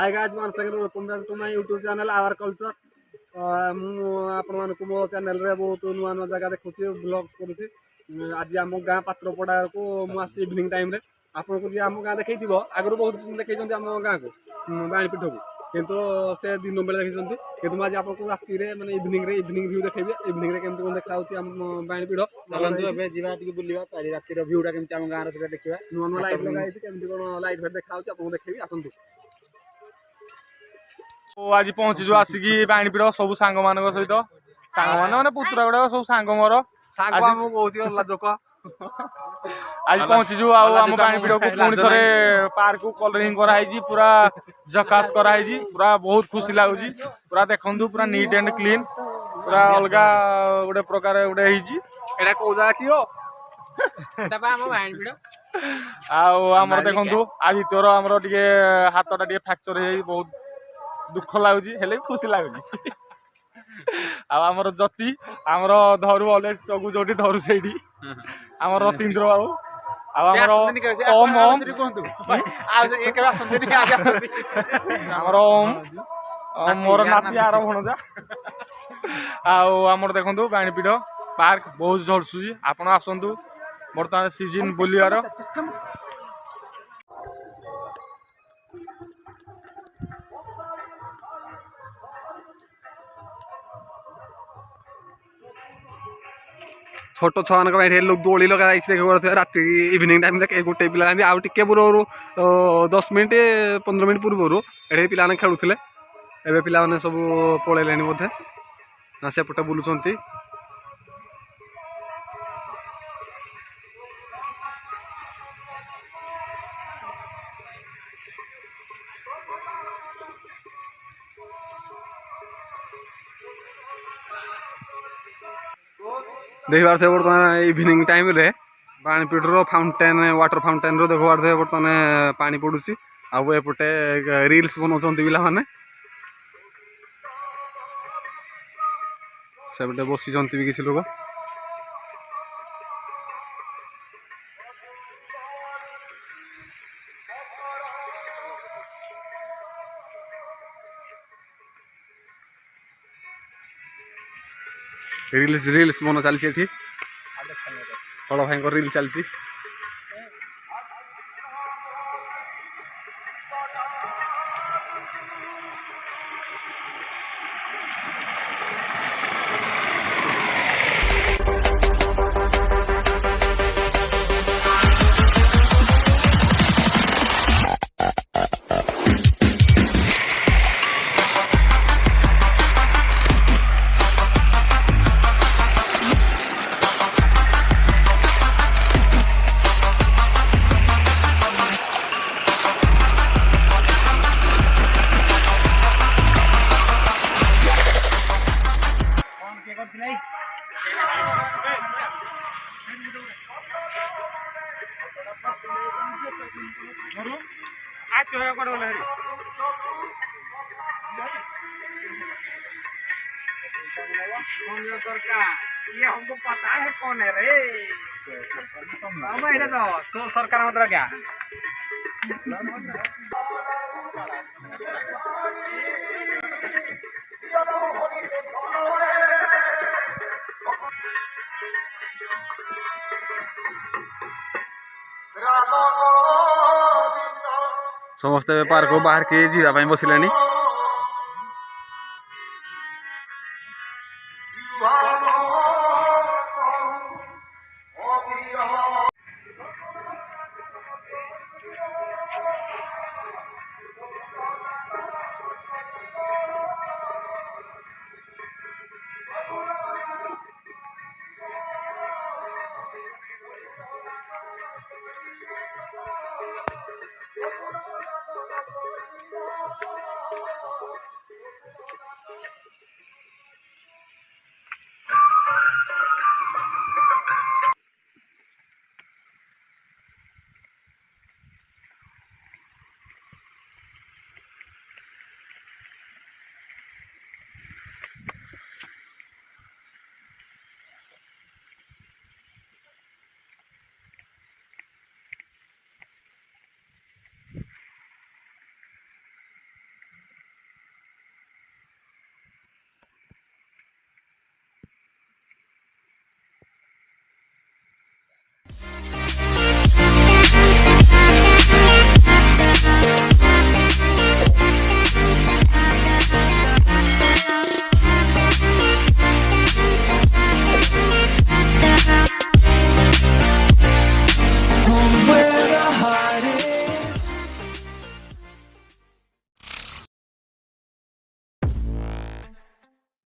Hi guys one second welcome back to my YouTube channel our culture. आपण मो channel रे बहुत नुआ नुआ जगह देखुची ब्लॉग्स करूची। आज आम गाँ पात्रपड़ा को मुझे इवनिंग टाइम रे आपन को आम गाँ देखई आगु बहुत देखई आम गाँ को बाणीपीठ को किंतु से दिन बेले देखी कि आज आपको राति माने इवनिंग व्यू देखेबे। इवनिंग केमती कौन देखा होची आम बाणीपीठ चलंतु एबे जीवा टिके बुलिबा तारी राति रो व्यूटा केमती आम गाँ रे देखिबा। नुआ नुआ लाइट लगाई केमती कौन लाइट फेट देखा होची आपको देखेबी आसंतु। आज पहुंचीजु आसिकी बाणीपीठ सब सांग मान सहित सांग माने पुतुरा गुड़ा सब सांग मोर आज पहुंचीजु आम बाणीपीठ को पुणी थे पार्क को कलरिंग कराई पूरा जकास कराई पूरा बहुत खुशी लगुच पूरा देखु पूरा नीट एंड क्लीन पूरा अलग गोटे प्रकार गोटे आमर देखु आदित्यर आमर टे हाथटा टे फ्रैक्चर हो बहुत दुख लगुच हेले खुशी लगुच आमर जति आमर धरू अलरेडी चगु जो धरू से आमर रतीन्द्र बाबू आमर ओम मोर नाती आर भणजा आमर देखु बाणीपीठ पार्क बहुत झड़सुची आपण आसतु बर्तमान सीजन बुलियार। छोट छुआ लोग दोली लगा देख रात इवनिंग टाइम गोटे पिला आउ टे पूर्व 10 मिनट 15 मिनट पूर्व ये पिला खेलुले एवं पिला सब पलैले बोधे ना सेपटे बुलुंट। देख पारे बर्तमान इवनिंग टाइम रे बाणीपीठ फाउंटेन वाटर फाउंटेन रो देख पारे बर्तमान पानी पड़ुची आउटे रील्स बनाऊँ पिला माने सेपटे बसी भी किसी लोग रील्स मन चलती बड़ भाई रील चलती। ये हमको पता है कौन है रे तो सरकार मतलब क्या समस्ते पार्क को बाहर के जीवाई बसिले।